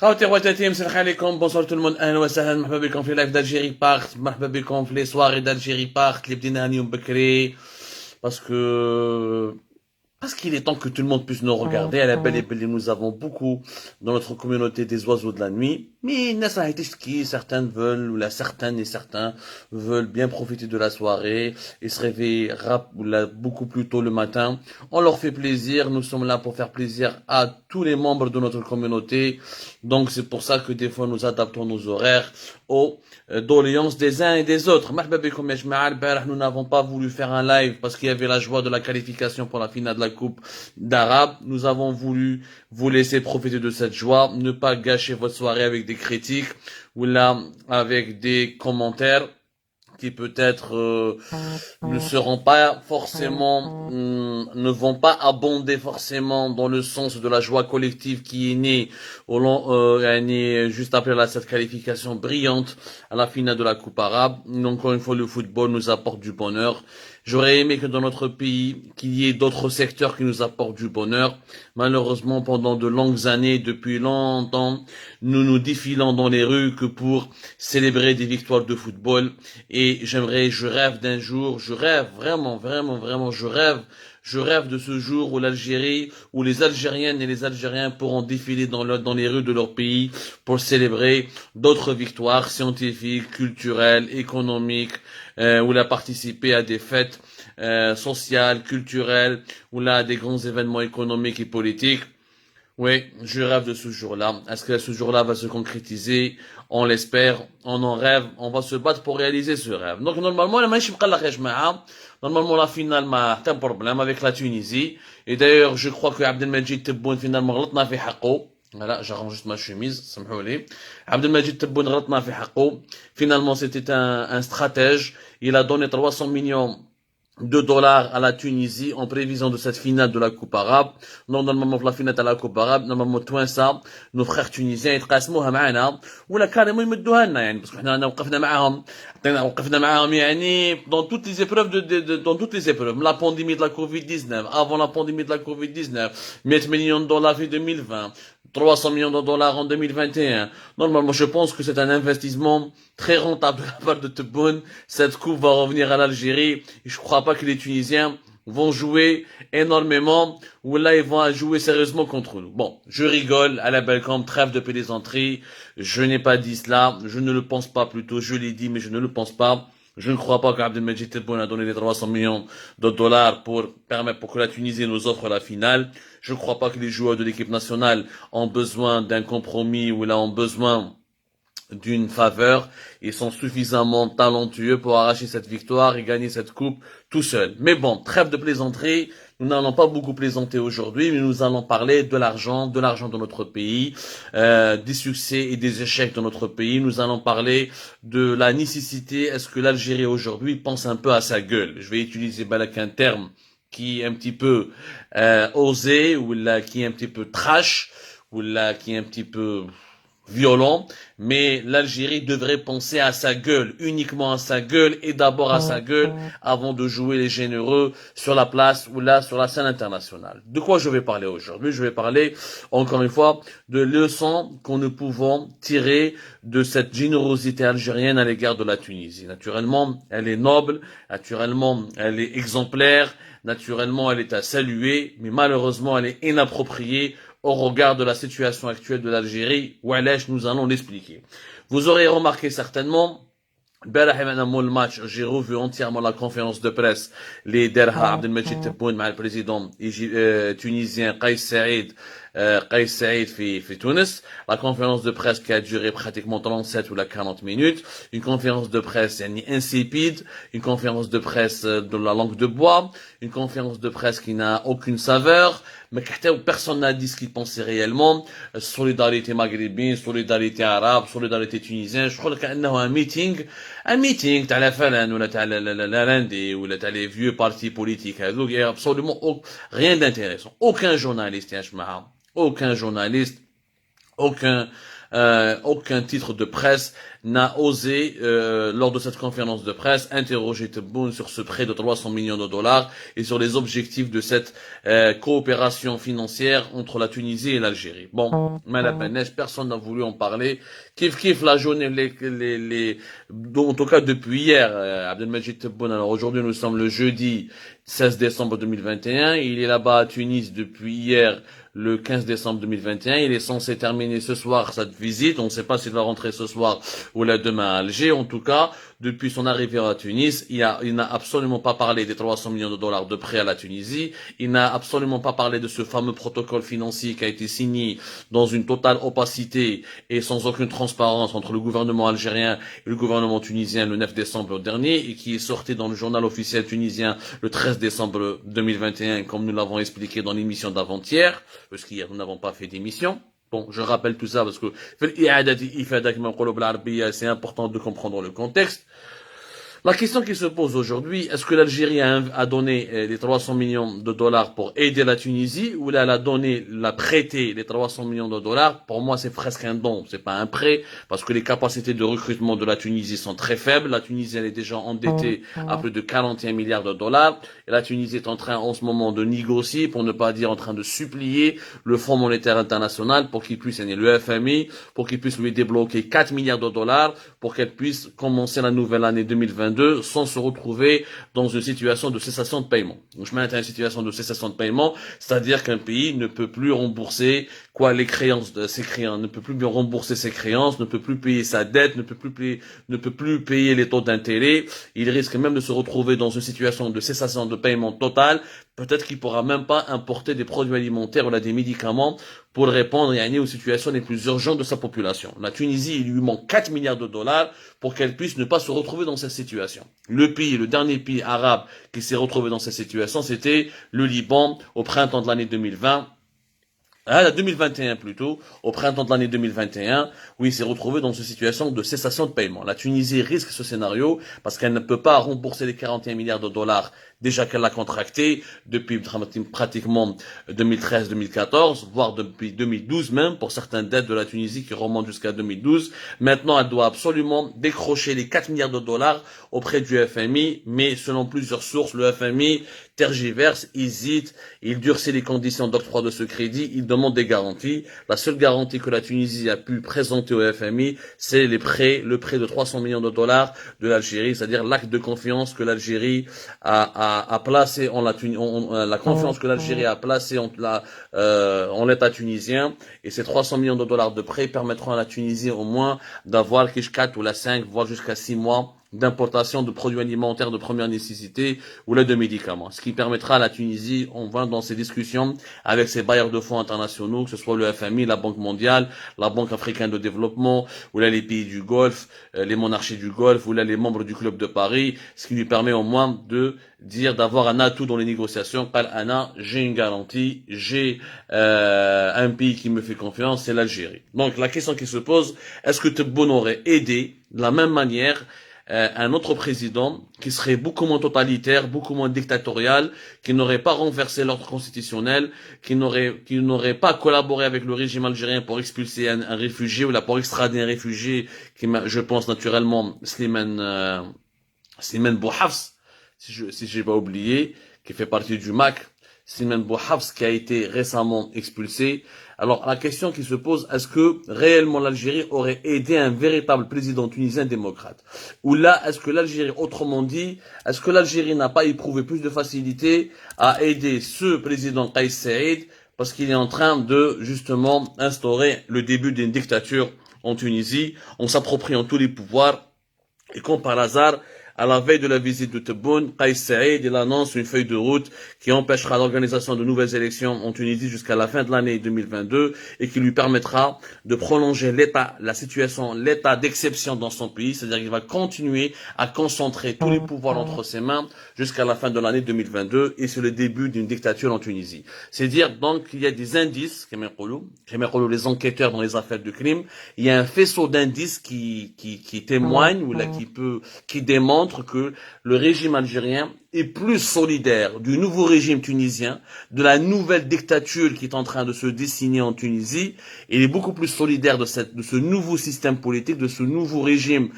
خوتي خواتاتي مسرح عليكم بونسور تو الموند اهلا وسهلا مرحبا بكم في لايف d'Algérie Part مرحبا بكم في لي سواري d'Algérie Part اللي بديناها اليوم بكري باسكو parce qu'il est temps que tout le monde puisse nous regarder. À la belle et belle, nous avons beaucoup dans notre communauté des oiseaux de la nuit. Mais certaines veulent, ou là, certaines et certains veulent bien profiter de la soirée et se réveiller beaucoup plus tôt le matin. On leur fait plaisir. Nous sommes là pour faire plaisir à tous les membres de notre communauté. Donc, c'est pour ça que des fois, nous adaptons nos horaires aux doléances des uns et des autres. Nous n'avons pas voulu faire un live parce qu'il y avait la joie de la qualification pour la finale de la Coupe d'Arabe. Nous avons voulu vous laisser profiter de cette joie, ne pas gâcher votre soirée avec des critiques ou là avec des commentaires qui peut-être ne seront pas forcément, ne vont pas abonder forcément dans le sens de la joie collective qui est née au long, juste après cette qualification brillante à la finale de la Coupe arabe. Encore une fois, le football nous apporte du bonheur. J'aurais aimé que dans notre pays, qu'il y ait d'autres secteurs qui nous apportent du bonheur. Malheureusement, pendant de longues années, depuis longtemps, nous nous défilons dans les rues que pour célébrer des victoires de football. Et je rêve d'un jour, je rêve vraiment, je rêve de ce jour où l'Algérie, où les Algériennes et les Algériens pourront défiler dans les rues de leur pays pour célébrer d'autres victoires scientifiques, culturelles, économiques, où il a participé à des fêtes sociales, culturelles, où là, des grands événements économiques et politiques. Oui, je rêve de ce jour-là. Est-ce que ce jour-là va se concrétiser? On l'espère, on en rêve, on va se battre pour réaliser ce rêve. Donc normalement, la finale m'a un problème avec la Tunisie. Et d'ailleurs, je crois que Abdelmajid Tebboune finalement غلطنا في حقه. Voilà, j'arrange juste ma chemise, سامحوا لي. Abdelmajid Tebboune غلطنا في حقه. Finalement, c'était un stratège. Il a donné 300 millions de dollars à la Tunisie en prévision de cette finale de la Coupe arabe. Normalement, la finale de la Coupe arabe, normalement, tout ça, nos frères tunisiens, يتقاسموها معنا ولا كاريمون يمدوها لنا يعني parce que احنا وقفنا معاهم يعني dans toutes les épreuves dans toutes les épreuves. La pandémie de la Covid-19, avant la pandémie de la Covid-19, 100 millions de dollars en 2020, 300 millions de dollars en 2021. Normalement, je pense que c'est un investissement très rentable de la part de Tebboune. Cette coupe va revenir à l'Algérie. Et je crois pas que les Tunisiens vont jouer énormément ou là ils vont jouer sérieusement contre nous. Bon, je rigole à la Belcom, trêve de plaisanterie. Je n'ai pas dit cela, je ne le pense pas plutôt, je l'ai dit mais je ne le pense pas. Je ne crois pas qu'Abdelmajid Tebboune a donné les 300 millions de dollars pour que la Tunisie nous offre la finale. Je ne crois pas que les joueurs de l'équipe nationale ont besoin d'un compromis ou là ont besoin d'une faveur. Ils sont suffisamment talentueux pour arracher cette victoire et gagner cette coupe tout seul. Mais bon, trêve de plaisanterie. Nous n'allons pas beaucoup plaisanter aujourd'hui, mais nous allons parler de l'argent de notre pays, des succès et des échecs de notre pays. Nous allons parler de la nécessité. Est-ce que l'Algérie aujourd'hui pense un peu à sa gueule? Je vais utiliser un terme qui est un petit peu osé ou là qui est un petit peu trash ou là qui est un petit peu violent, mais l'Algérie devrait penser à sa gueule, uniquement à sa gueule et d'abord à sa gueule avant de jouer les généreux sur la place ou là sur la scène internationale. De quoi je vais parler aujourd'hui? Je vais parler encore une fois de leçons qu'on ne pouvons tirer de cette générosité algérienne à l'égard de la Tunisie. Naturellement, elle est noble, naturellement, elle est exemplaire, naturellement, elle est à saluer, mais malheureusement, elle est inappropriée au regard de la situation actuelle de l'Algérie, nous allons l'expliquer. Vous aurez remarqué certainement, le match, j'ai revu entièrement la conférence de presse, les Derha Abdelmajid Tebboune, le président tunisien Kais Saïd, في Tunis, la conférence de presse qui a duré pratiquement 37 ou 40 minutes, une conférence de presse insipide, une conférence de presse de la langue de bois, une conférence de presse qui n'a aucune saveur, mais personne n'a dit ce qu'il pensait réellement, solidarité maghrébine, solidarité arabe, solidarité tunisienne, je crois qu'il y a un meeting, t'as la Falan, ou t'as l'Inde, ou t'as les vieux partis politiques, donc il y a absolument rien d'intéressant. Aucun journaliste, aucun aucun titre de presse n'a osé, lors de cette conférence de presse, interroger Tebboune sur ce prêt de 300 millions de dollars et sur les objectifs de cette coopération financière entre la Tunisie et l'Algérie. Bon, Malapenesh, personne n'a voulu en parler. Kif la journée, en tout cas depuis hier, Abdelmajid Tebboune. Alors aujourd'hui, nous sommes le jeudi 16 décembre 2021. Il est là-bas à Tunis depuis hier, le 15 décembre 2021. Il est censé terminer ce soir cette visite. On ne sait pas s'il va rentrer ce soir ou là demain à Alger. En tout cas, depuis son arrivée à Tunis, il n'a absolument pas parlé des 300 millions de dollars de prêt à la Tunisie. Il n'a absolument pas parlé de ce fameux protocole financier qui a été signé dans une totale opacité et sans aucune transparence entre le gouvernement algérien et le gouvernement tunisien le 9 décembre dernier et qui est sorti dans le journal officiel tunisien le 13 décembre 2021, comme nous l'avons expliqué dans l'émission d'avant-hier, parce qu'hier nous n'avons pas fait d'émission. Bon, je rappelle tout ça parce que c'est important de comprendre le contexte. La question qui se pose aujourd'hui, est-ce que l'Algérie a donné les 300 millions de dollars pour aider la Tunisie ou là, elle a prêté les 300 millions de dollars? Pour moi, c'est presque un don, c'est pas un prêt, parce que les capacités de recrutement de la Tunisie sont très faibles. La Tunisie, elle est déjà endettée à plus de 41 milliards de dollars. Et la Tunisie est en train, en ce moment, de négocier, pour ne pas dire en train de supplier le Fonds monétaire international pour qu'il puisse, le FMI, pour qu'il puisse lui débloquer 4 milliards de dollars pour qu'elle puisse commencer la nouvelle année 2022 sans se retrouver dans une situation de cessation de paiement. Donc, je mets une situation de cessation de paiement, c'est-à-dire qu'un pays ne peut plus rembourser les créances de ses créances, ne peut plus bien rembourser ses créances, ne peut plus payer sa dette, ne peut plus payer les taux d'intérêt. Il risque même de se retrouver dans une situation de cessation de paiement totale. Peut-être qu'il pourra même pas importer des produits alimentaires ou là, des médicaments pour répondre aux situations les plus urgentes de sa population. La Tunisie, il lui manque 4 milliards de dollars pour qu'elle puisse ne pas se retrouver dans cette situation. Le dernier pays arabe qui s'est retrouvé dans cette situation, c'était le Liban au printemps de l'année 2020. 2021 plutôt, au printemps de l'année 2021, où il s'est retrouvé dans une situation de cessation de paiement. La Tunisie risque ce scénario parce qu'elle ne peut pas rembourser les 41 milliards de dollars déjà qu'elle a contracté depuis pratiquement 2013-2014, voire depuis 2012 même, pour certaines dettes de la Tunisie qui remontent jusqu'à 2012. Maintenant, elle doit absolument décrocher les 4 milliards de dollars auprès du FMI, mais selon plusieurs sources, le FMI tergiverse, hésite, il durcit les conditions d'octroi de ce crédit, il demande des garanties. La seule garantie que la Tunisie a pu présenter au FMI, c'est le prêt de 300 millions de dollars de l'Algérie, c'est-à-dire l'acte de confiance que l'Algérie a placé en la confiance que l'Algérie a placée en l'État tunisien, et ces 300 millions de dollars de prêt permettront à la Tunisie au moins d'avoir 4 ou 5, voire jusqu'à 6 mois d'importation de produits alimentaires de première nécessité ou là de médicaments. Ce qui permettra à la Tunisie, on va dans ces discussions avec ses bailleurs de fonds internationaux, que ce soit le FMI, la Banque mondiale, la Banque africaine de développement, ou là les pays du Golfe, les monarchies du Golfe, ou là les membres du Club de Paris, ce qui lui permet au moins d'avoir un atout dans les négociations. J'ai une garantie, j'ai un pays qui me fait confiance, c'est l'Algérie. Donc la question qui se pose, est-ce que Tebboune aurait aidé de la même manière un autre président qui serait beaucoup moins totalitaire, beaucoup moins dictatorial, qui n'aurait pas renversé l'ordre constitutionnel, qui n'aurait pas collaboré avec le régime algérien pour expulser un réfugié ou là pour extrader un réfugié, je pense naturellement Slimane Bouhafs, si j'ai pas oublié, qui fait partie du MAC, Slimane Bouhafs qui a été récemment expulsé. Alors la question qui se pose, est-ce que réellement l'Algérie aurait aidé un véritable président tunisien démocrate? Ou là, est-ce que l'Algérie, autrement dit, est-ce que l'Algérie n'a pas éprouvé plus de facilité à aider ce président Kais Saïed parce qu'il est en train de justement instaurer le début d'une dictature en Tunisie en s'appropriant tous les pouvoirs et comme par hasard, à la veille de la visite de Tebboune, Kais Saïed, il annonce une feuille de route qui empêchera l'organisation de nouvelles élections en Tunisie jusqu'à la fin de l'année 2022 et qui lui permettra de prolonger l'état d'exception dans son pays, c'est-à-dire qu'il va continuer à concentrer tous les pouvoirs entre ses mains jusqu'à la fin de l'année 2022 et c'est le début d'une dictature en Tunisie. C'est-à-dire donc qu'il y a des indices, les enquêteurs dans les affaires de crime, il y a un faisceau d'indices qui témoignent ou là qui démontrent montre que le régime algérien est plus solidaire du nouveau régime tunisien, de la nouvelle dictature qui est en train de se dessiner en Tunisie. Il est beaucoup plus solidaire de ce nouveau système politique, de ce nouveau régime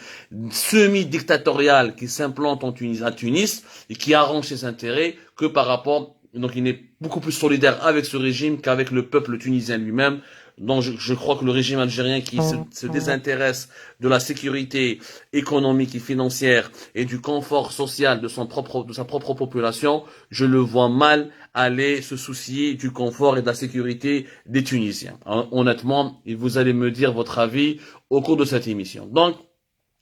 semi-dictatorial qui s'implante en Tunisie, à Tunis et qui arrange ses intérêts que par rapport. Donc il est beaucoup plus solidaire avec ce régime qu'avec le peuple tunisien lui-même. Donc je crois que le régime algérien qui se désintéresse de la sécurité économique et financière et du confort social de sa propre population, je le vois mal aller se soucier du confort et de la sécurité des Tunisiens. Honnêtement, vous allez me dire votre avis au cours de cette émission. Donc,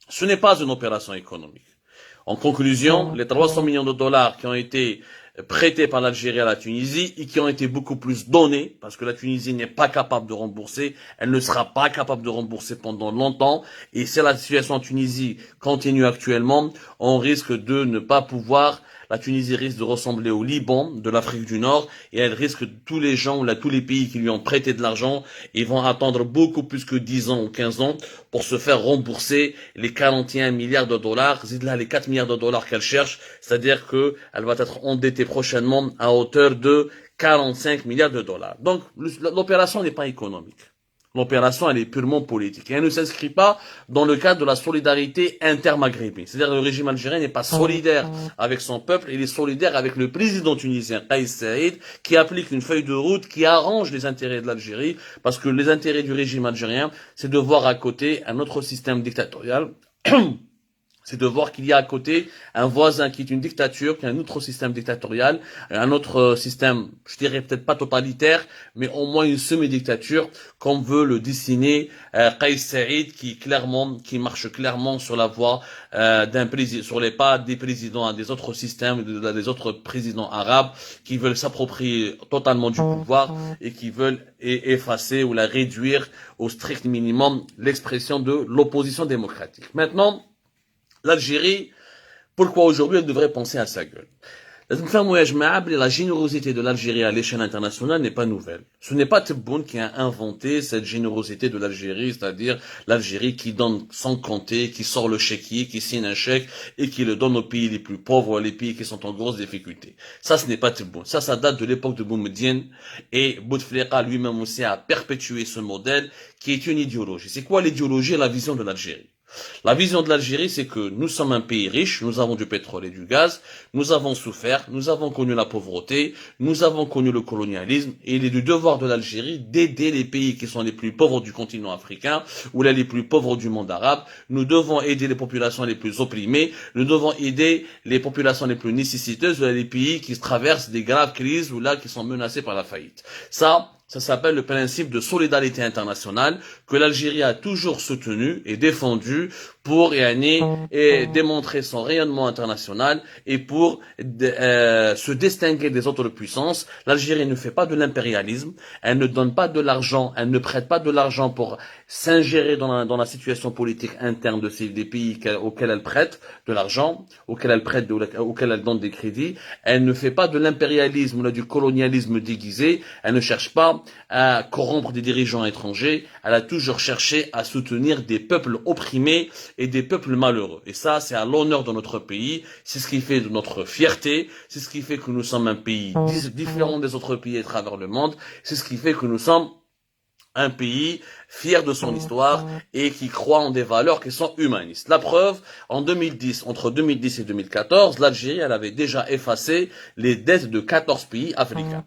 ce n'est pas une opération économique. En conclusion, les 300 millions de dollars qui ont été prêtés par l'Algérie à la Tunisie et qui ont été beaucoup plus donnés, parce que la Tunisie n'est pas capable de rembourser, elle ne sera pas capable de rembourser pendant longtemps, et si la situation en Tunisie continue actuellement, on risque de ne pas pouvoir. La Tunisie risque de ressembler au Liban de l'Afrique du Nord et elle risque tous les gens, tous les pays qui lui ont prêté de l'argent, ils vont attendre beaucoup plus que 10 ans ou 15 ans pour se faire rembourser les 41 milliards de dollars, les 4 milliards de dollars qu'elle cherche, c'est-à-dire qu'elle va être endettée prochainement à hauteur de 45 milliards de dollars. Donc l'opération n'est pas économique. L'opération, elle est purement politique. Et elle ne s'inscrit pas dans le cadre de la solidarité intermaghrébine. C'est-à-dire que le régime algérien n'est pas solidaire avec son peuple, il est solidaire avec le président tunisien, Kais Saïed, qui applique une feuille de route qui arrange les intérêts de l'Algérie, parce que les intérêts du régime algérien, c'est de voir à côté un autre système dictatorial, c'est de voir qu'il y a à côté un voisin qui est une dictature, qui a un autre système dictatorial, un autre système, je dirais peut-être pas totalitaire, mais au moins une semi-dictature, comme veut le dessiner Kais Saïed, qui marche clairement sur la voie d'un président, sur les pas des présidents des autres systèmes, des autres présidents arabes, qui veulent s'approprier totalement du pouvoir et qui veulent effacer ou la réduire au strict minimum l'expression de l'opposition démocratique. Maintenant, l'Algérie, pourquoi aujourd'hui elle devrait penser à sa gueule? La générosité de l'Algérie à l'échelle internationale n'est pas nouvelle. Ce n'est pas Tebboune qui a inventé cette générosité de l'Algérie, c'est-à-dire l'Algérie qui donne sans compter, qui sort le chéquier, qui signe un chèque et qui le donne aux pays les plus pauvres, les pays qui sont en grosse difficulté. Ça, ce n'est pas Tebboune. Ça date de l'époque de Boumediene et Bouteflika lui-même aussi a perpétué ce modèle qui est une idéologie. C'est quoi l'idéologie et la vision de l'Algérie? La vision de l'Algérie, c'est que nous sommes un pays riche, nous avons du pétrole et du gaz, nous avons souffert, nous avons connu la pauvreté, nous avons connu le colonialisme, et il est du devoir de l'Algérie d'aider les pays qui sont les plus pauvres du continent africain, ou les plus pauvres du monde arabe. Nous devons aider les populations les plus opprimées, nous devons aider les populations les plus nécessiteuses, ou les pays qui traversent des graves crises, ou là qui sont menacés par la faillite. Ça s'appelle le principe de solidarité internationale que l'Algérie a toujours soutenu et défendu pour et démontrer son rayonnement international et pour se distinguer des autres puissances. L'Algérie ne fait pas de l'impérialisme, elle ne donne pas de l'argent, elle ne prête pas de l'argent pour s'ingérer dans la situation politique interne des pays auxquels elle prête de l'argent, auxquels elle donne des crédits. Elle ne fait pas de l'impérialisme ou du colonialisme déguisé, elle ne cherche pas à corrompre des dirigeants étrangers, elle a toujours cherché à soutenir des peuples opprimés et des peuples malheureux. Et ça, c'est à l'honneur de notre pays, c'est ce qui fait de notre fierté, c'est ce qui fait que nous sommes un pays différent des autres pays à travers le monde, c'est ce qui fait que nous sommes un pays fier de son histoire et qui croit en des valeurs qui sont humanistes. La preuve, entre 2010 et 2014, l'Algérie, elle avait déjà effacé les dettes de 14 pays africains.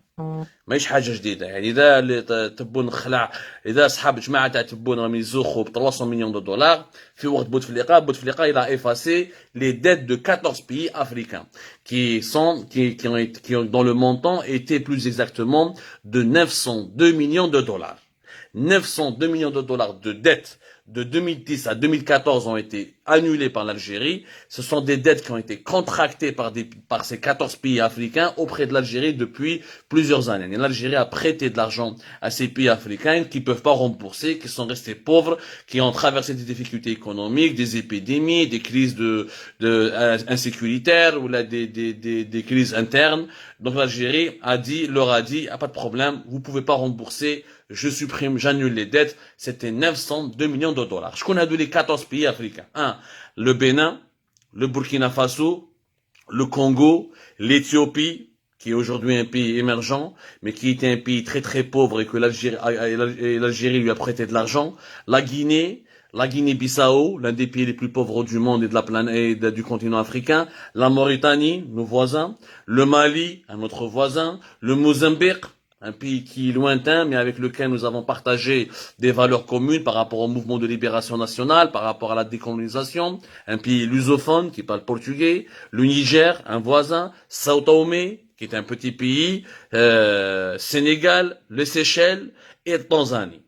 ماهيش حاجه جديده يعني اذا تبون خلع اذا اصحاب جماعه تاع تبون راهم يزوخوا ب 300 مليون دولار في وقت بوتفليقه il a effacé les dettes de 14 pays africains qui ont dans le montant été plus exactement de 902 millions de dollars. 902 millions de dollars de dettes de 2010 à 2014 ont été annulées par l'Algérie. Ce sont des dettes qui ont été contractées par ces 14 pays africains auprès de l'Algérie depuis plusieurs années. Et l'Algérie a prêté de l'argent à ces pays africains qui ne peuvent pas rembourser, qui sont restés pauvres, qui ont traversé des difficultés économiques, des épidémies, des crises insécuritaires ou là des crises internes. Donc l'Algérie leur a dit, pas de problème, vous pouvez pas rembourser, je supprime, j'annule les dettes. C'était 902 millions de dollars. Je connais les 14 pays africains. Le Bénin, le Burkina Faso, le Congo, l'Éthiopie, qui est aujourd'hui un pays émergent, mais qui était un pays très très pauvre et que l'Algérie lui a prêté de l'argent, la Guinée-Bissau, l'un des pays les plus pauvres du monde et de la planète et du continent africain, la Mauritanie, nos voisins, le Mali, un autre voisin, le Mozambique, un pays qui est lointain, mais avec lequel nous avons partagé des valeurs communes par rapport au mouvement de libération nationale, par rapport à la décolonisation, un pays lusophone qui parle portugais, le Niger, un voisin, Sao Tomé, qui est un petit pays, Sénégal, les Seychelles et Tanzanie.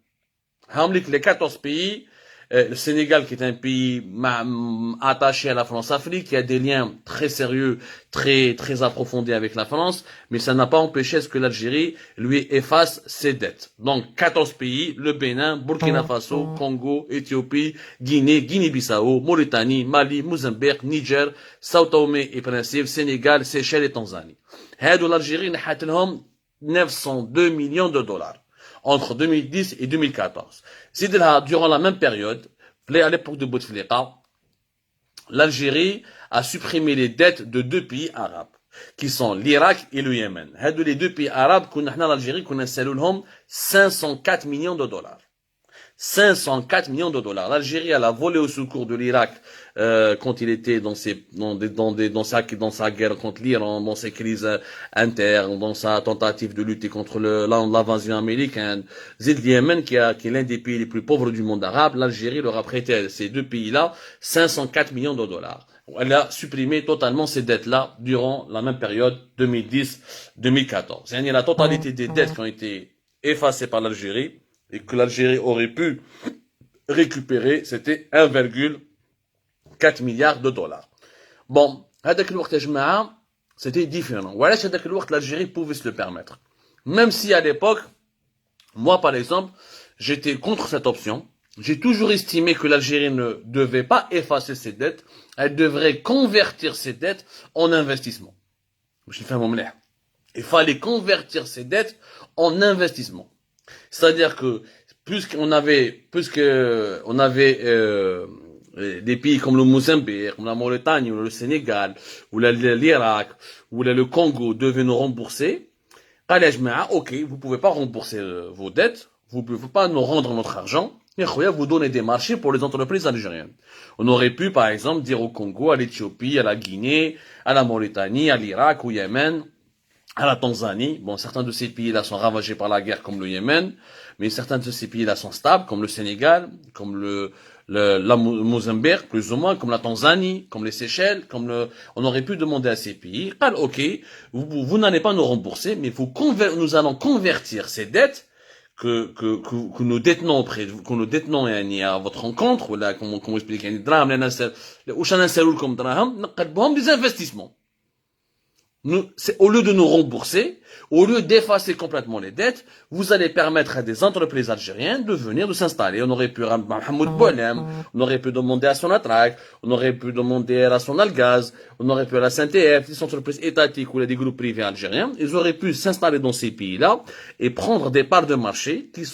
Les 14 pays, le Sénégal qui est un pays attaché à la France-Afrique, qui a des liens très sérieux, très approfondis avec la France, mais ça n'a pas empêché ce que l'Algérie lui efface ses dettes. Donc 14 pays, le Bénin, Burkina Faso, Congo, Éthiopie, Guinée, Guinée-Bissau, Mauritanie, Mali, Mozambique, Niger, Sao Tomé et Principe, Sénégal, Seychelles et Tanzanie. هادو l'Algérie نحات لهم 902 millions de dollars entre 2010 et 2014. Durant la même période, à l'époque de Bouteflika, l'Algérie a supprimé les dettes de deux pays arabes, qui sont l'Irak et le Yémen. Les deux pays arabes, l'Algérie, qu'on a 504 millions de dollars. 504 millions de dollars. L'Algérie, elle a volé au secours de l'Irak quand il était dans sa guerre contre l'Iran, dans ses crises internes, dans sa tentative de lutter contre l'invasion américaine. Zid Yémen, qui est l'un des pays les plus pauvres du monde arabe, l'Algérie leur a prêté à ces deux pays-là 504 millions de dollars. Elle a supprimé totalement ces dettes-là durant la même période 2010-2014. C'est-à-dire la totalité des dettes qui ont été effacées par l'Algérie et que l'Algérie aurait pu récupérer, c'était 1,4 milliard de dollars. Bon, c'était différent. Voilà, l'Algérie pouvait se le permettre. Même si à l'époque, moi par exemple, j'étais contre cette option. J'ai toujours estimé que l'Algérie ne devait pas effacer ses dettes, elle devrait convertir ses dettes en investissement. Il fallait convertir ses dettes en investissement. C'est-à-dire que puisqu'on avait des pays comme le Mozambique, comme la Mauritanie, ou le Sénégal, ou l'Irak, ou le Congo devaient nous rembourser, ok, vous pouvez pas rembourser vos dettes, vous pouvez pas nous rendre notre argent, mais vous donnez des marchés pour les entreprises algériennes. On aurait pu, par exemple, dire au Congo, à l'Éthiopie, à la Guinée, à la Mauritanie, à l'Irak, au Yémen, à la Tanzanie. Bon, certains de ces pays-là sont ravagés par la guerre, comme le Yémen, mais certains de ces pays-là sont stables, comme le Sénégal, comme le Mozambique, plus ou moins, comme la Tanzanie, comme les Seychelles, on aurait pu demander à ces pays, ok, vous n'allez pas nous rembourser, mais nous allons convertir ces dettes que nous détenons que nous détenons à votre rencontre, ou là, comment expliquer, des investissements. Au lieu de nous rembourser, au lieu d'effacer complètement les dettes, vous allez permettre à des entreprises algériennes de s'installer. On aurait pu Mohamed Boualem, on aurait pu demander à Sonatrach, on aurait pu demander à Sonalgaz, on aurait pu à la SNTF, des entreprises étatiques ou des groupes privés algériens. Ils auraient pu s'installer dans ces pays-là et prendre des parts de marché qui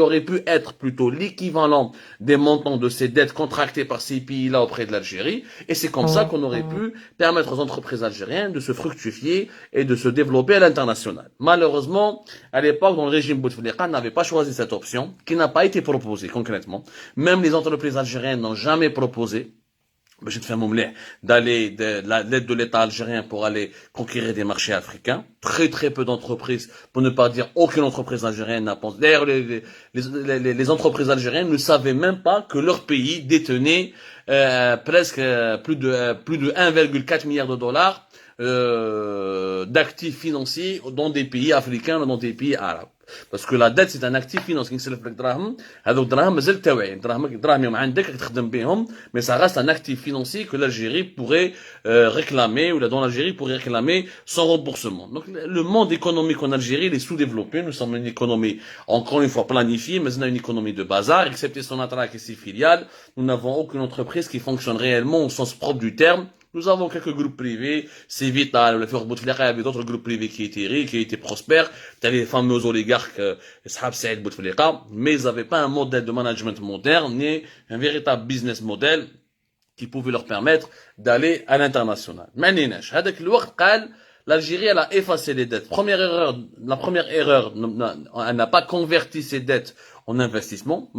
auraient pu être plutôt l'équivalent des montants de ces dettes contractées par ces pays-là auprès de l'Algérie. Et c'est comme ça qu'on aurait pu permettre aux entreprises algériennes de se fructifier et de se développer à l'international. Malheureusement, à l'époque, dans le régime Bouteflika n'avait pas choisi cette option, qui n'a pas été proposée concrètement. Même les entreprises algériennes n'ont jamais proposé d'aller de l'aide de l'État algérien pour aller conquérir des marchés africains. Très peu d'entreprises, pour ne pas dire aucune entreprise algérienne n'a pensé. D'ailleurs, les entreprises algériennes ne savaient même pas que leur pays détenait presque plus de 1,4 milliard de dollars d'actifs financiers dans des pays africains, dans des pays arabes. Parce que la dette c'est un actif financier. Mais ça reste un actif financier que l'Algérie pourrait réclamer, ou dont l'Algérie pourrait réclamer son remboursement. Donc le monde économique en Algérie il est sous-développé. Nous sommes une économie encore une fois planifiée, mais on a une économie de bazar, excepté Sonatrach et ses filiales. Nous n'avons aucune entreprise qui fonctionne réellement au sens propre du terme. Nous avons quelques groupes privés, c'est Vital, le Fort Bouteflika, il y avait d'autres groupes privés qui étaient riches, qui étaient prospères, les fameux oligarques, Ashab Saïd Bouteflika, mais ils n'avaient pas un modèle de management moderne, ni un véritable business model qui pouvaient leur permettre d'aller à l'international. Maninash, هذاك الوقت قال l'Algérie elle a effacé les dettes. La première erreur, elle n'a pas converti ses dettes en investissement.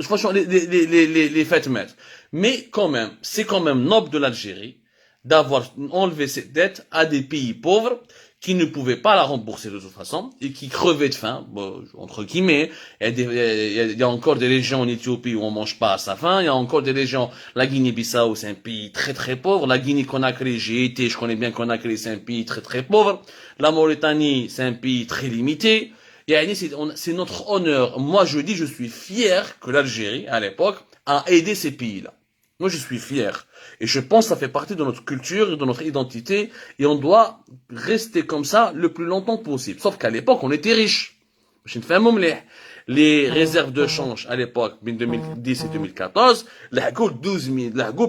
Franchement, les faits mettent. Mais quand même, c'est quand même noble de l'Algérie d'avoir enlevé ses dettes à des pays pauvres qui ne pouvaient pas la rembourser de toute façon et qui crevaient de faim, bon, entre guillemets. Il y a encore des régions en Éthiopie où on mange pas à sa faim. Il y a encore des régions, la Guinée-Bissau, c'est un pays très très pauvre. La Guinée-Conakry, j'y été, je connais bien Conakry, c'est un pays très très pauvre. La Mauritanie, c'est un pays très limité. Et c'est notre honneur. Moi, je dis, je suis fier que l'Algérie, à l'époque, a aidé ces pays-là. Moi, je suis fier. Et je pense que ça fait partie de notre culture et de notre identité. Et on doit rester comme ça le plus longtemps possible. Sauf qu'à l'époque, on était riches. Les réserves de change à l'époque, 2010 et 2014,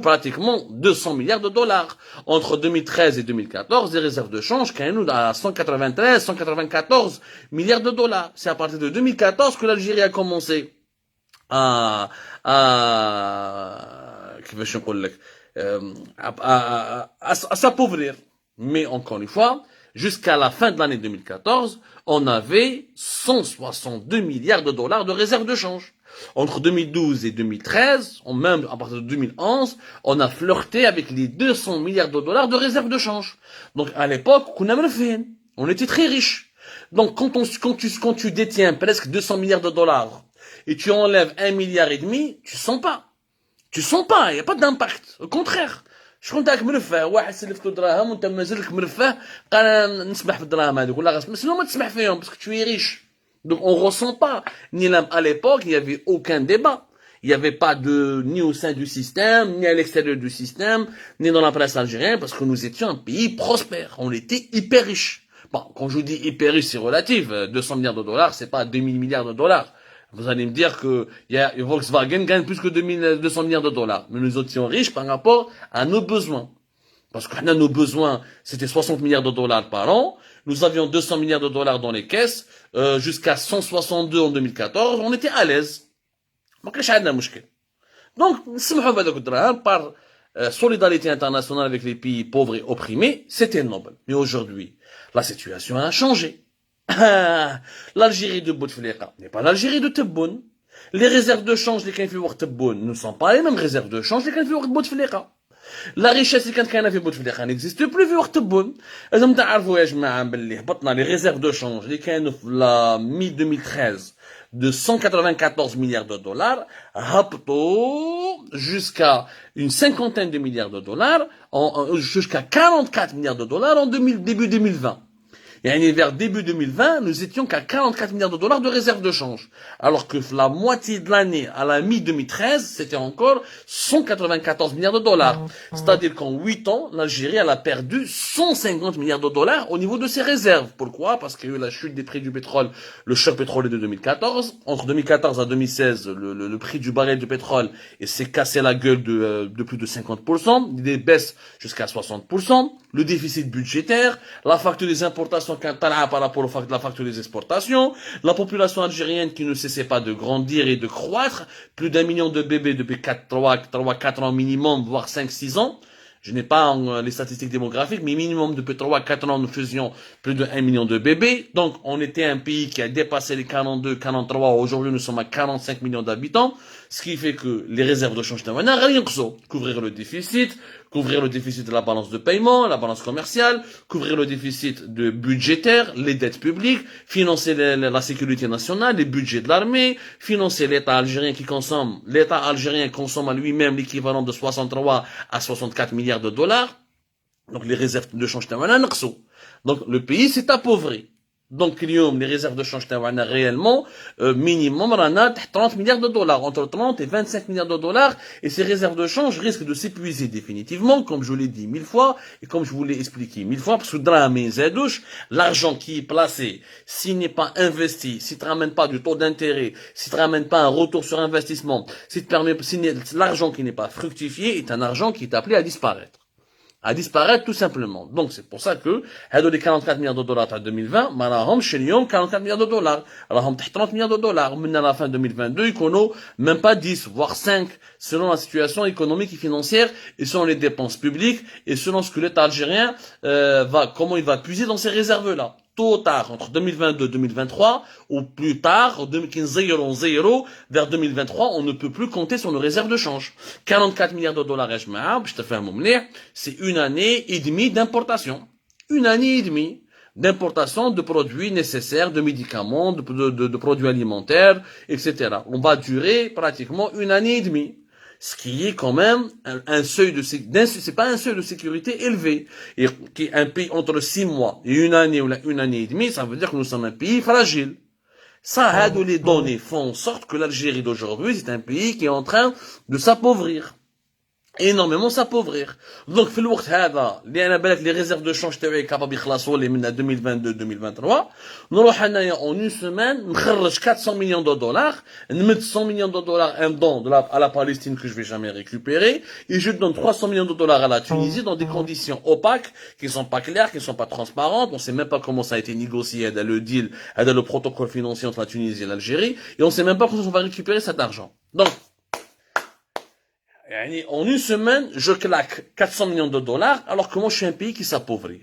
pratiquement 200 milliards de dollars. Entre 2013 et 2014, les réserves de change, quand nous, à 193, 194 milliards de dollars. C'est à partir de 2014 que l'Algérie a commencé à s'appauvrir. Mais encore une fois, jusqu'à la fin de l'année 2014, on avait 162 milliards de dollars de réserves de change. Entre 2012 et 2013, même à partir de 2011, on a flirté avec les 200 milliards de dollars de réserves de change. Donc à l'époque, on était très riches. Donc quand tu détiens presque 200 milliards de dollars et tu enlèves 1,5 milliard, tu sens pas. Tu sens pas, il n'y a pas d'impact. Au contraire. شكون تاعك مرفه واحد سلفته دراهم وانت مازالك مرفه قال نسمح في الدراهم هذوك ولا سينو ما تسمح فيهم parce que tu es riche. Donc on ressent pas ni à l'époque, il y avait aucun débat. Il n'y avait pas de ni au sein du système, ni à l'extérieur du système, ni dans la presse algérienne parce que nous étions un pays prospère. On était hyper riche. Bon, quand je vous dis hyper riche, c'est relatif. 200 milliards de dollars, c'est pas 2000 milliards de dollars. Vous allez me dire que Volkswagen gagne plus que 200 milliards de dollars. Mais nous étions riches par rapport à nos besoins. Parce que nos besoins, c'était 60 milliards de dollars par an. Nous avions 200 milliards de dollars dans les caisses, jusqu'à 162 en 2014. On était à l'aise. Donc, par solidarité internationale avec les pays pauvres et opprimés, c'était noble. Mais aujourd'hui, la situation a changé. L'Algérie de Bouteflika n'est pas l'Algérie de Tebboune. Les réserves de change les Tebboune ne sont pas les mêmes réserves de change les Bouteflika. La richesse اللي كانت في بوتفليقة n'existe plus في وقت تبون. لازم تعرفوا يا جماعة باللي هبطنا les réserves de change اللي كانوا في la mi-2013 de 194 milliards de dollars هبطوا jusqu'à une cinquantaine de milliards de dollars, jusqu'à 44 milliards de dollars en début 2020. Et vers début 2020, nous étions qu'à 44 milliards de dollars de réserves de change. Alors que la moitié de l'année, à la mi-2013, c'était encore 194 milliards de dollars. C'est-à-dire qu'en 8 ans, l'Algérie, elle a perdu 150 milliards de dollars au niveau de ses réserves. Pourquoi? Parce qu'il y a eu la chute des prix du pétrole, le choc pétrolier de 2014. Entre 2014 à 2016, le prix du baril de pétrole s'est cassé la gueule de plus de 50%. Des baisses jusqu'à 60%. Le déficit budgétaire, la facture des importations par rapport à la facture des exportations, la population algérienne qui ne cessait pas de grandir et de croître, plus d'1 million de bébés depuis 4 ans minimum, voire 5-6 ans. Je n'ai pas les statistiques démographiques, mais minimum depuis 3-4 ans, nous faisions plus de 1 million de bébés. Donc, on était un pays qui a dépassé les 42, 43. Aujourd'hui, nous sommes à 45 millions d'habitants. Ce qui fait que les réserves de change n'ont rien que ça. Couvrir le déficit de la balance de paiement, la balance commerciale, couvrir le déficit de budgétaire, les dettes publiques, financer la sécurité nationale, les budgets de l'armée, financer l'État algérien l'État algérien consomme à lui-même l'équivalent de 63 à 64 milliards de dollars. Donc les réserves de change n'ont Donc le pays s'est appauvri. Donc, les réserves de change réellement, minimum, 30 milliards de dollars, entre 30 et 25 milliards de dollars, et ces réserves de change risquent de s'épuiser définitivement, comme je l'ai dit 1000 fois, et comme je vous l'ai expliqué 1000 fois, parce que l'argent qui est placé, s'il n'est pas investi, s'il ne te ramène pas du taux d'intérêt, s'il ne te ramène pas un retour sur investissement, l'argent qui n'est pas fructifié est un argent qui est appelé à disparaître. à disparaître tout simplement. Donc c'est pour ça que هذو les 44 milliards de dollars تاع 2020 ما راهمش اليوم 44 milliards de dollars, راهم تحت 30 milliards de dollars. من la fin 2022 يكونوا même pas 10 voire 5 selon la situation économique et financière et selon les dépenses publiques et selon ce que l'État algérien comment il va puiser dans ces réserves là. Tôt ou tard, entre 2022 et 2023, ou plus tard, 2015 vers 2023, on ne peut plus compter sur nos réserves de change. 44 milliards de dollars, c'est une année et demie d'importation. Une année et demie d'importation de produits nécessaires, de médicaments, de produits alimentaires, etc. On va durer pratiquement une année et demie. Ce qui est quand même un seuil de c'est pas un seuil de sécurité élevé. Et un pays entre 6 mois et une année ou une année et demie, ça veut dire que nous sommes un pays fragile. Ça, les données font en sorte que l'Algérie d'aujourd'hui, c'est un pays qui est en train de s'appauvrir. Énormément s'appauvrir. Donc, في الوقت هذا اللي انا بالك les réserves de change تاعي capable يخلصوا لي من 2022-2023 نروح انايا en une semaine نخرج 400 millions de dollars نمد 100 millions de dollars un don à la Palestine que je vais jamais récupérer et je donne 300 millions de dollars à la Tunisie dans des conditions opaques qui sont pas claires, qui sont pas transparentes, on sait même pas comment ça a été négocié le deal, le protocole financier entre la Tunisie et l'Algérie et on sait même pas comment on va récupérer cet argent. Donc en une semaine, je claque 400 millions de dollars, alors que moi, je suis un pays qui s'appauvrit.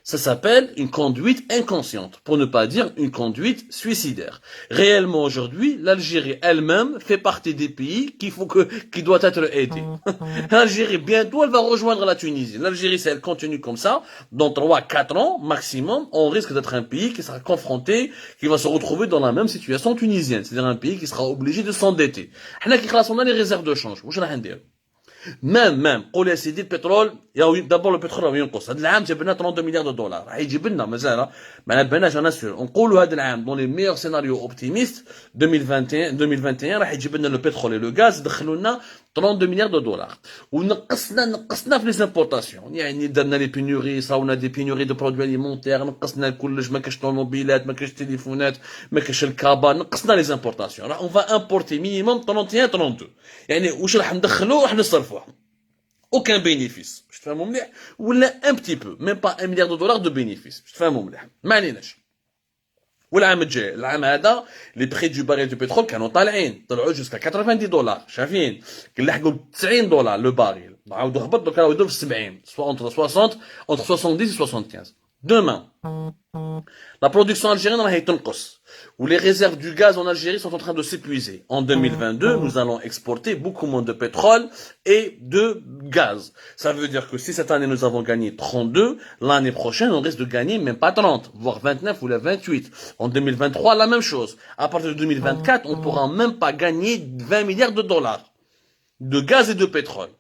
Ça s'appelle une conduite inconsciente, pour ne pas dire une conduite suicidaire. Réellement, aujourd'hui, l'Algérie elle-même fait partie des pays qui doit être aidée. L'Algérie, bientôt, elle va rejoindre la Tunisie. L'Algérie, si elle continue comme ça, dans 3-4 ans, maximum, on risque d'être un pays qui sera confronté, qui va se retrouver dans la même situation tunisienne. C'est-à-dire un pays qui sera obligé de s'endetter. On a les réserves de change. même قول يا سيدي البترول دابور البترول راه ينقص هذا العام جاب لنا 32 مليار دولار راح يجيب لنا مازال ما نباناش انا سور نقولوا هذا العام دون لي ميور سيناريو اوبتيميست 2021 راح يجيب لنا لو بترول لو غاز دخلوا لنا 32 مليار دولار ونقصنا في لي زامبورطاسيون يعني درنا لي بينوري صاونا دي بينوري دو برودوي اليمونتير نقصنا كلش ما كاش طوموبيلات ما كاش تليفونات ما كاش الكابا نقصنا لي زامبورطاسيون راح اون فا امبورتي مينيموم 31 32 يعني واش راح ندخلوا راح نصرفوه aucun bénéfice باش تفهموا مليح ولا un petit peu même pas 1 milliard de dollars de bénéfice باش تفهموا مليح ما عليناش. والعام الجاي العام هذا لي بري دو باريل دو بترول كانوا طلعوا جوسكا 90 دولار شايفين كنلحقوا 90 دولار لو باريل عاودوا هبط دوكا راهو يدور في 70 سوا entre 70 et 75. Demain, la production algérienne va تنقص où les réserves du gaz en Algérie sont en train de s'épuiser. En 2022, nous allons exporter beaucoup moins de pétrole et de gaz. Ça veut dire que si cette année nous avons gagné 32, l'année prochaine on risque de gagner même pas 30, voire 29 ou 28. En 2023, la même chose. À partir de 2024, on pourra même pas gagner 20 milliards de dollars de gaz et de pétrole.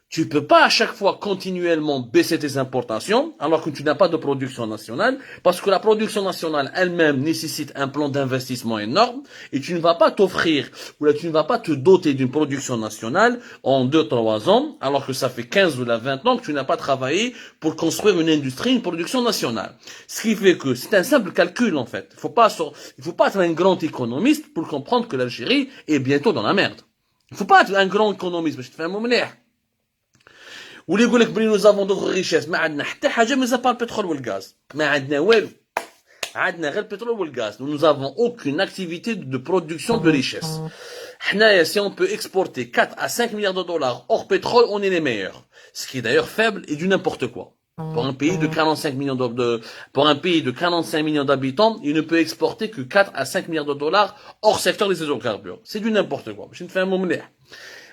Tu peux pas à chaque fois continuellement baisser tes importations alors que tu n'as pas de production nationale parce que la production nationale elle-même nécessite un plan d'investissement énorme et tu ne vas pas t'offrir ou là tu ne vas pas te doter d'une production nationale en 2-3 ans alors que ça fait 15 ou 20 ans que tu n'as pas travaillé pour construire une industrie, une production nationale. Ce qui fait que c'est un simple calcul en fait. Il faut pas être un grand économiste pour comprendre que l'Algérie est bientôt dans la merde. Il faut pas être un grand économiste je te fais un moment واللي يقول لك بلي nous avons d'autres richesses ما عندنا حتى حاجه مازال با البترول والغاز ما عندنا والو عندنا غير البترول والغاز nous n'avons aucune activité de production de richesse حنايا si on peut exporter 4 à 5 milliards de dollars hors pétrole on est les meilleurs ce qui est d'ailleurs faible et du n'importe quoi pour un pays de 45 millions pour un pays de 45 millions d'habitants il ne peut exporter que 4 à 5 milliards de dollars hors secteur des hydrocarbures c'est du n'importe quoi باش نفهموا مليح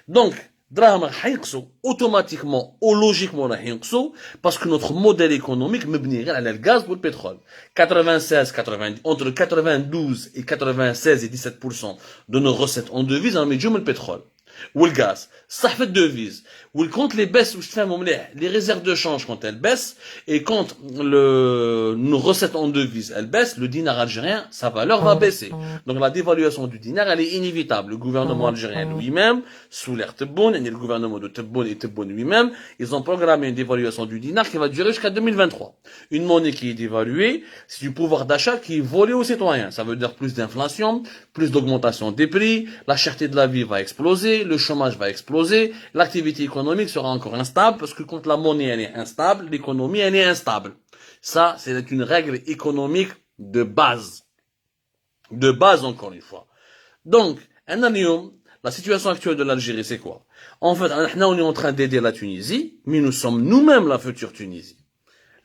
donc دراهم راح ينقصوا اوتوماتيكمون او لوجيكمون راح ينقصوا باسكو نوتر موديل ايكونوميك مبني غير على الغاز والبترول 96 entre 92 et 96 et 17% de nos recettes en devises راهم يجوا من البترول والغاز صح في الدوفيز والكونت les baissent واش تفهموا مليح les réserves de change quand elles baissent et quand nos recettes en devises elles baissent le dinar algérien sa valeur va baisser donc la dévaluation du dinar elle est inévitable le gouvernement algérien lui-même sous l'ère Tebboune et le gouvernement de Tebboune et Tebboune lui-même ils ont programmé une dévaluation du dinar qui va durer jusqu'à 2023 une monnaie qui est dévaluée c'est du pouvoir d'achat qui est volé aux citoyens ça veut dire plus d'inflation plus d'augmentation des prix la cherté de la vie va exploser le chômage va exploser, l'activité économique sera encore instable, parce que quand la monnaie elle est instable, l'économie elle est instable. Ça, c'est une règle économique de base. De base, encore une fois. Donc, la situation actuelle de l'Algérie, c'est quoi? En fait, on est en train d'aider la Tunisie, mais nous sommes nous-mêmes la future Tunisie.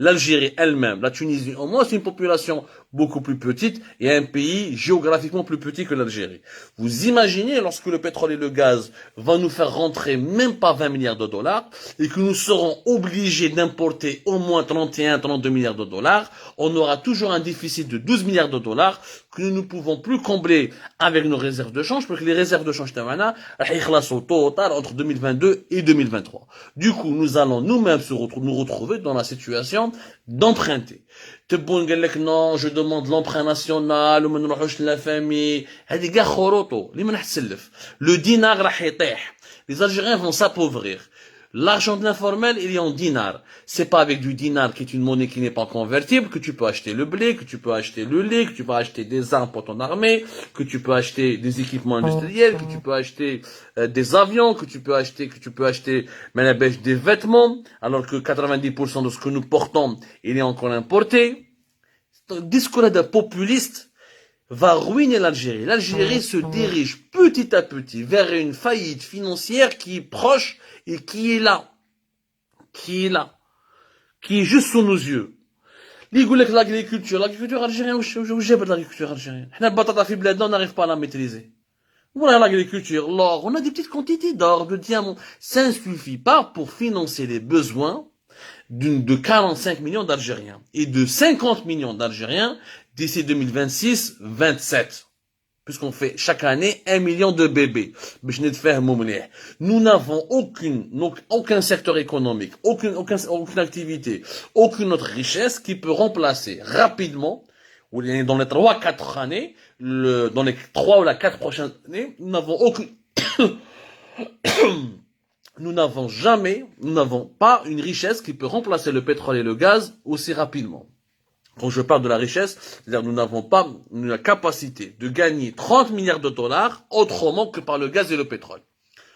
L'Algérie elle-même, la Tunisie, au moins c'est une population beaucoup plus petite et un pays géographiquement plus petit que l'Algérie. Vous imaginez lorsque le pétrole et le gaz vont nous faire rentrer même pas 20 milliards de dollars et que nous serons obligés d'importer au moins 31, 32 milliards de dollars, on aura toujours un déficit de 12 milliards de dollars que nous ne pouvons plus combler avec nos réserves de change parce que les réserves de change تاعنا راح يخلصوا total entre 2022 et 2023. Du coup, nous allons nous-mêmes nous retrouver dans la situation d'emprunter. تبون قال لك non, je demande l'emprunt national وما نروحوش la famille. هذه كاع خروطو اللي ما نحتسلف. Le dinar راح يطيح. Les Algériens vont s'appauvrir. L'argent de l'informel, il est en dinar. C'est pas avec du dinar qui est une monnaie qui n'est pas convertible que tu peux acheter le blé, que tu peux acheter le lait, que tu peux acheter des armes pour ton armée, que tu peux acheter des équipements industriels, que tu peux acheter des avions, que tu peux acheter des vêtements, alors que 90% de ce que nous portons, il est encore importé. Le discours de populiste va ruiner l'Algérie. L'Algérie se dirige petit à petit vers une faillite financière qui est proche et qui est là, qui est juste sous nos yeux. اللي يقول لك l'agriculture algérienne وش جابت l'agriculture algérienne حنا البطاطا في بلادنا on n'arrive pas à la maîtriser. Voilà l'agriculture, l'or, on a des petites quantités d'or, de diamants, ça ne suffit pas pour financer les besoins de 45 millions d'Algériens et de 50 millions d'Algériens d'ici 2026-27. Puisqu'on fait chaque année 1 million de bébés. Nous n'avons aucun secteur économique, aucune activité, aucune autre richesse qui peut remplacer rapidement, ou dans les 3-4 années, dans les 3 ou les 4 prochaines années, nous n'avons pas une richesse qui peut remplacer le pétrole et le gaz aussi rapidement. Quand je parle de la richesse, c'est-à-dire nous n'avons pas la capacité de gagner 30 milliards de dollars autrement que par le gaz et le pétrole.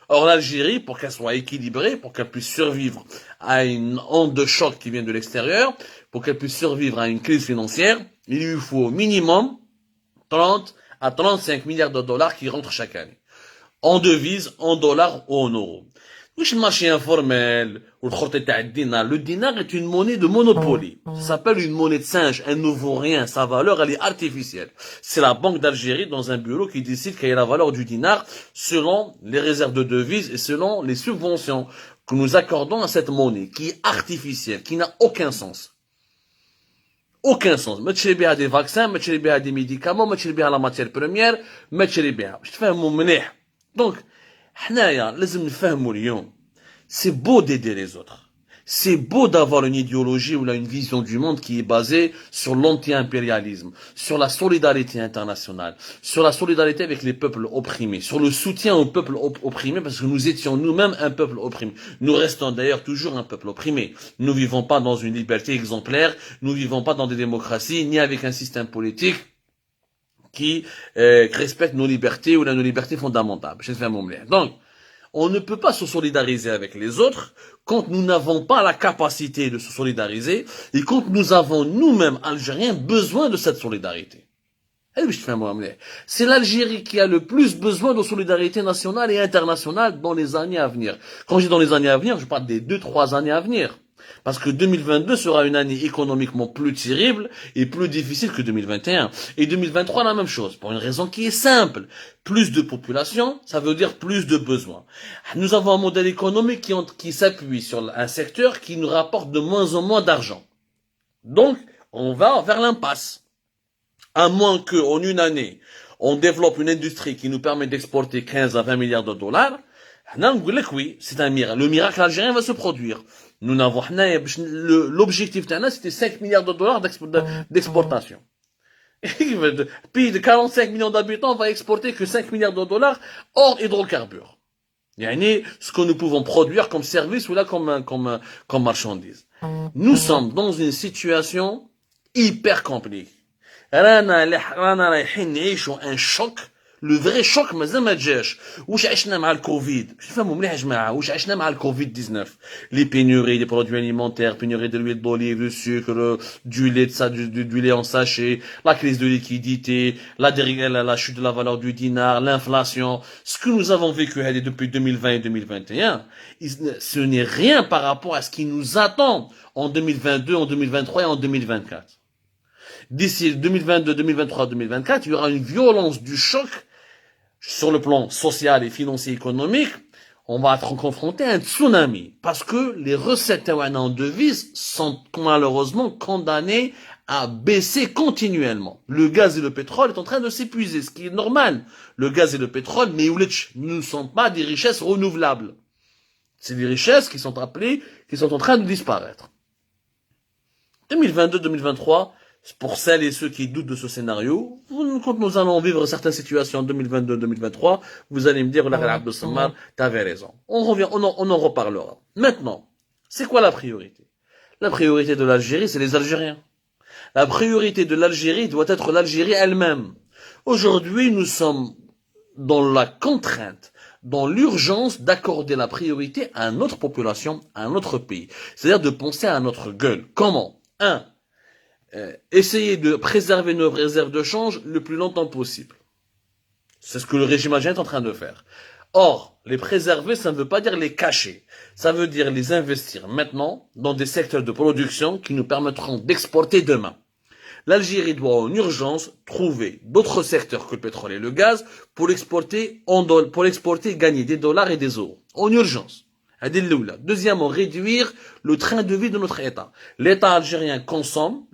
Or l'Algérie, pour qu'elle soit équilibrée, pour qu'elle puisse survivre à une onde de choc qui vient de l'extérieur, pour qu'elle puisse survivre à une crise financière, il lui faut au minimum 30 à 35 milliards de dollars qui rentrent chaque année. En devises, en dollars ou en euros. مش المارشي informel ou le dinar est une monnaie de monopoly. Ça s'appelle une monnaie de singe, elle ne vaut rien, sa valeur elle est artificielle. C'est la Banque d'Algérie dans un bureau qui décide quelle est la valeur du dinar selon les réserves de devises et selon les subventions que nous accordons à cette monnaie qui est artificielle, qui n'a aucun sens. Aucun sens. ما تشري بها des vaccins, ما تشري بها des médicaments, ما تشري بها la matière première, ما تشري بها. باش تفهموا مليح. Donc حنايا لازم نفهموا اليوم. C'est beau d'aider les autres. C'est beau d'avoir une idéologie ou là une vision du monde qui est basée sur l'anti-impérialisme, sur la solidarité internationale, sur la solidarité avec les peuples opprimés, sur le soutien aux peuples opprimés parce que nous étions nous-mêmes un peuple opprimé. Nous restons d'ailleurs toujours un peuple opprimé. Nous vivons pas dans une liberté exemplaire, nous vivons pas dans des démocraties, ni avec un système politique qui respecte nos libertés ou nos libertés fondamentales. Donc, on ne peut pas se solidariser avec les autres quand nous n'avons pas la capacité de se solidariser et quand nous avons nous-mêmes, Algériens, besoin de cette solidarité. C'est l'Algérie qui a le plus besoin de solidarité nationale et internationale dans les années à venir. Quand je dis dans les années à venir, je parle des 2-3 années à venir. Parce que 2022 sera une année économiquement plus terrible et plus difficile que 2021. Et 2023, la même chose, pour une raison qui est simple. Plus de population, ça veut dire plus de besoins. Nous avons un modèle économique qui s'appuie sur un secteur qui nous rapporte de moins en moins d'argent. Donc, on va vers l'impasse. À moins qu'en une année, on développe une industrie qui nous permet d'exporter 15 à 20 milliards de dollars, oui, c'est un miracle. Le miracle algérien va se produire. Nous n'avons l'objectif c'était 5 milliards de dollars d'exportation. Pays de 45 millions d'habitants va exporter que 5 milliards de dollars hors hydrocarbures. Ce que nous pouvons produire comme service ou là comme marchandise. Nous sommes dans une situation hyper compliquée. Un choc, le vrai choc مازال ما جاش. واش عشنا مع الكوفيد؟ باش نفهموا مليح يا جماعه، واش عشنا مع الكوفيد 19؟ Les pénuries des produits alimentaires, pénurie de l'huile d'olive, du sucre, du lait, du lait en sachet, la crise de liquidité, la chute de la valeur du dinar, l'inflation. Ce que nous avons vécu depuis 2020 et 2021, ce n'est rien par rapport à ce qui nous attend en 2022, en 2023 et en 2024. D'ici 2022, 2023, 2024, il y aura une violence du choc sur le plan social et financier économique. On va être confronté à un tsunami parce que les recettes en devises sont malheureusement condamnées à baisser continuellement. Le gaz et le pétrole est en train de s'épuiser, ce qui est normal. Le gaz et le pétrole, mais ne sont pas des richesses renouvelables. C'est des richesses qui sont en train de disparaître. 2022-2023, pour celles et ceux qui doutent de ce scénario, quand nous allons vivre certaines situations en 2022-2023, vous allez me dire, Abdel Samar, t'avais raison. On en reparlera. Maintenant, c'est quoi la priorité? La priorité de l'Algérie, c'est les Algériens. La priorité de l'Algérie doit être l'Algérie elle-même. Aujourd'hui, nous sommes dans la contrainte, dans l'urgence d'accorder la priorité à notre population, à notre pays. C'est-à-dire de penser à notre gueule. Comment? Essayer de préserver nos réserves de change le plus longtemps possible. C'est ce que le régime algérien est en train de faire. Or, les préserver, ça ne veut pas dire les cacher. Ça veut dire les investir maintenant dans des secteurs de production qui nous permettront d'exporter demain. L'Algérie doit en urgence trouver d'autres secteurs que le pétrole et le gaz pour exporter et gagner des dollars et des euros. En urgence. Deuxièmement, réduire le train de vie de notre État. L'État algérien consomme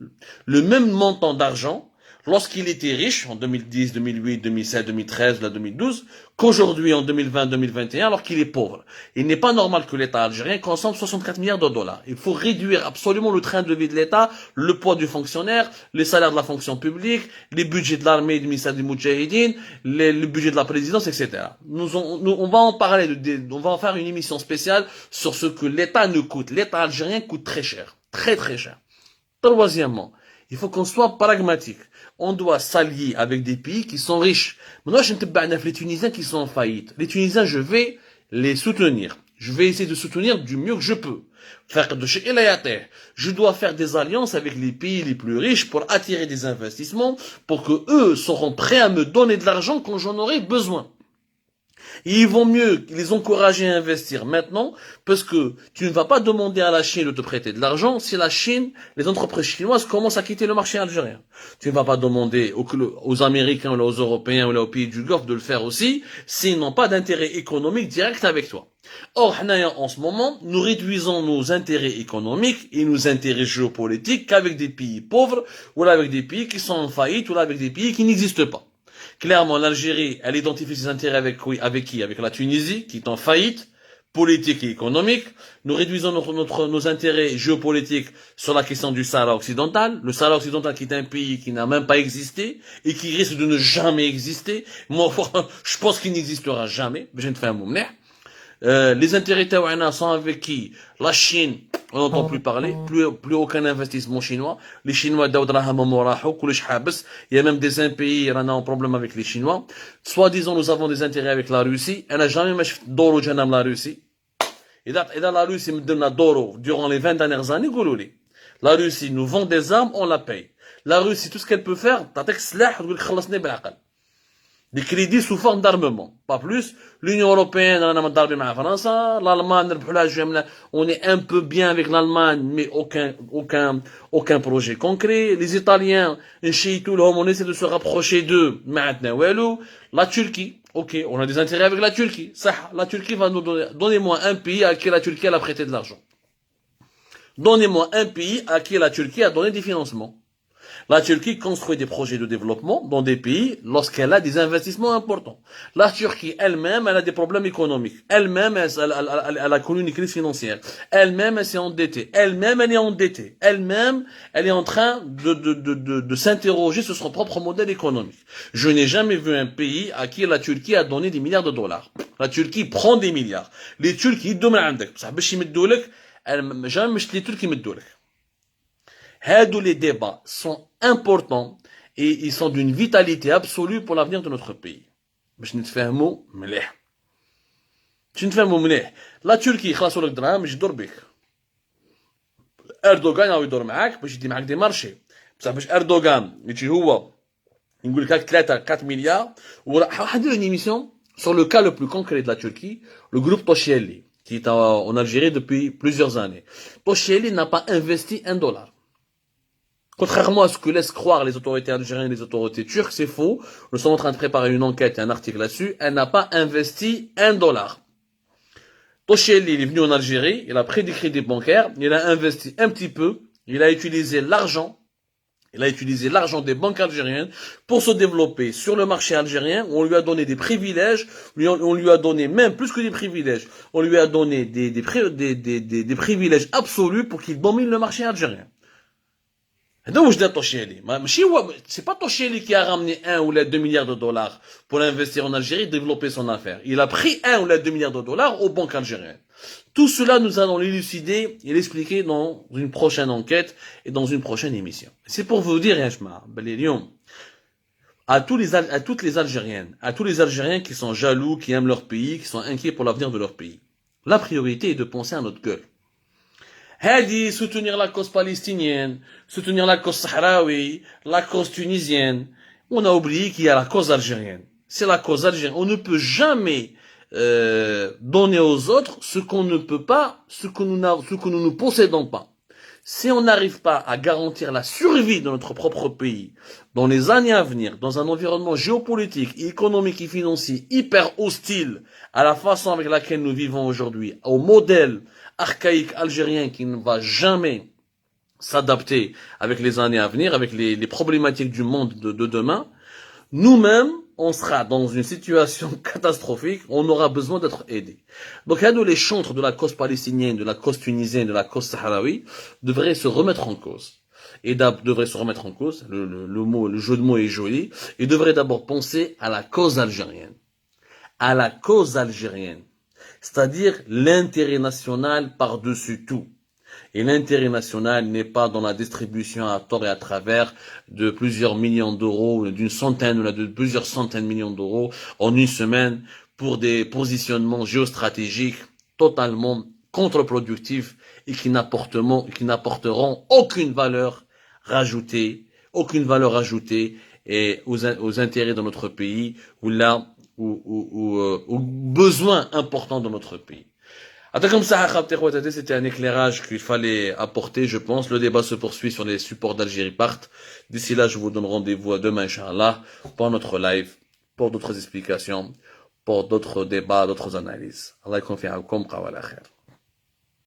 le même montant d'argent lorsqu'il était riche en 2010, 2008, 2007, 2013, 2012, qu'aujourd'hui en 2020, 2021, alors qu'il est pauvre. Il n'est pas normal que l'État algérien consomme 64 milliards de dollars. Il faut réduire absolument le train de vie de l'État, le poids du fonctionnaire, les salaires de la fonction publique, les budgets de l'armée, du ministère du Moudjahidine, le budget de la présidence, etc. On va en parler, on va en faire une émission spéciale sur ce que l'État nous coûte. L'État algérien coûte très cher. Très très cher. Troisièmement, il faut qu'on soit pragmatique. On doit s'allier avec des pays qui sont riches. Maintenant, je ne sais pas les Tunisiens qui sont en faillite. Les Tunisiens, je vais les soutenir. Je vais essayer de soutenir du mieux que je peux. Je dois faire des alliances avec les pays les plus riches pour attirer des investissements, pour que eux seront prêts à me donner de l'argent quand j'en aurai besoin. Et il vaut mieux les encourager à investir maintenant, parce que tu ne vas pas demander à la Chine de te prêter de l'argent si la Chine, les entreprises chinoises commencent à quitter le marché algérien. Tu ne vas pas demander aux Américains ou aux Européens ou aux pays du Golfe de le faire aussi, s'ils n'ont pas d'intérêt économique direct avec toi. Or, en ce moment, nous réduisons nos intérêts économiques et nos intérêts géopolitiques qu'avec des pays pauvres, ou avec des pays qui sont en faillite, ou avec des pays qui n'existent pas. Clairement, l'Algérie, elle identifie ses intérêts avec qui? Avec la Tunisie, qui est en faillite, politique et économique. Nous réduisons nos intérêts géopolitiques sur la question du Sahara occidental. Le Sahara occidental qui est un pays qui n'a même pas existé et qui risque de ne jamais exister. Moi, je pense qu'il n'existera jamais. Je ne fais un mot. Les intérêts taouana sont avec qui? La Chine, on n'entend plus parler, plus aucun investissement chinois. Les Chinois, il y a même des pays, on a un problème avec les Chinois. Soi-disant, nous avons des intérêts avec la Russie. Elle n'a jamais d'oro la Russie. Et là, la Russie me donne d'oro durant les 20 dernières années, la Russie nous vend des armes, on la paye. La Russie, tout ce qu'elle peut faire, des crédits sous forme d'armement, pas plus. L'Union européenne, l'Allemagne, on est un peu bien avec l'Allemagne, mais aucun projet concret. Les Italiens, on essaie de se rapprocher d'eux. La Turquie, ok, on a des intérêts avec la Turquie. La Turquie va nous donner, donnez-moi un pays à qui la Turquie a prêté de l'argent. Donnez-moi un pays à qui la Turquie a donné des financements. La Turquie construit des projets de développement dans des pays lorsqu'elle a des investissements importants. La Turquie elle-même, elle a des problèmes économiques. Elle-même, elle a connu une crise financière. Elle-même, elle s'est endettée. Elle-même, elle est endettée. Elle-même, elle est en train de s'interroger sur son propre modèle économique. Je n'ai jamais vu un pays à qui la Turquie a donné des milliards de dollars. La Turquie prend des milliards. Les Turcs, ils donnent عندك. بصح باش يمدولك jamais مش les Turcs يمدولك. Les débats sont importants et ils sont d'une vitalité absolue pour l'avenir de notre pays. باش نتفاهموا مليح. باش نتفاهموا مليح. لا تركي يخلصوا لك دراهم باش يدور بك. اردوغان هو يدور معاك باش يدي معاك دي مارشي. بصح باش اردوغان يجي هو يقول لك هاك 3 4 مليار وراح ندير une émission sur le cas le plus concret de la Turquie, le groupe Toshieli, qui est en Algérie depuis plusieurs années. Toshieli n'a pas investi $1. Contrairement à ce que laissent croire les autorités algériennes et les autorités turques, c'est faux. Nous sommes en train de préparer une enquête et un article là-dessus. Elle n'a pas investi $1. Toshieli, il est venu en Algérie, il a pris des crédits bancaires, il a investi un petit peu, il a utilisé l'argent des banques algériennes pour se développer sur le marché algérien. On lui a donné des privilèges, on lui a donné même plus que des privilèges, on lui a donné des privilèges absolus pour qu'il domine le marché algérien. Donc, je dis Toshieli. C'est pas Toshieli qui a ramené 1 ou 2 milliards de dollars pour investir en Algérie et développer son affaire. Il a pris 1 ou 2 milliards de dollars aux banques algériennes. Tout cela, nous allons l'élucider et l'expliquer dans une prochaine enquête et dans une prochaine émission. C'est pour vous dire, à toutes les Algériennes, à tous les Algériens qui sont jaloux, qui aiment leur pays, qui sont inquiets pour l'avenir de leur pays. La priorité est de penser à notre gueule. Hadi, soutenir la cause palestinienne, soutenir la cause sahraoui, la cause tunisienne. On a oublié qu'il y a la cause algérienne. C'est la cause algérienne. On ne peut jamais donner aux autres ce qu'on ne peut pas, ce que nous ne possédons pas. Si on n'arrive pas à garantir la survie de notre propre pays dans les années à venir, dans un environnement géopolitique, économique et financier hyper hostile à la façon avec laquelle nous vivons aujourd'hui, au modèle archaïque algérien qui ne va jamais s'adapter avec les années à venir, avec les problématiques du monde de demain, nous-mêmes, on sera dans une situation catastrophique, on aura besoin d'être aidés. Donc, les chantres de la cause palestinienne, de la cause tunisienne, de la cause sahraoui, devraient se remettre en cause. Et devraient se remettre en cause, le jeu de mots est joli, et devraient d'abord penser à la cause algérienne. À la cause algérienne. C'est-à-dire l'intérêt national par-dessus tout. Et l'intérêt national n'est pas dans la distribution à tort et à travers de plusieurs millions d'euros, d'une centaine ou de plusieurs centaines de millions d'euros en une semaine pour des positionnements géostratégiques totalement contre-productifs et qui n'apporteront aucune valeur rajoutée et aux intérêts de notre pays ou aux besoins importants de notre pays. C'était un éclairage qu'il fallait apporter, je pense. Le débat se poursuit sur les supports d'Algérie Part. D'ici là, je vous donne rendez-vous à demain, Inch'Allah, pour notre live, pour d'autres explications, pour d'autres débats, d'autres analyses. Allah y confie à vous, comme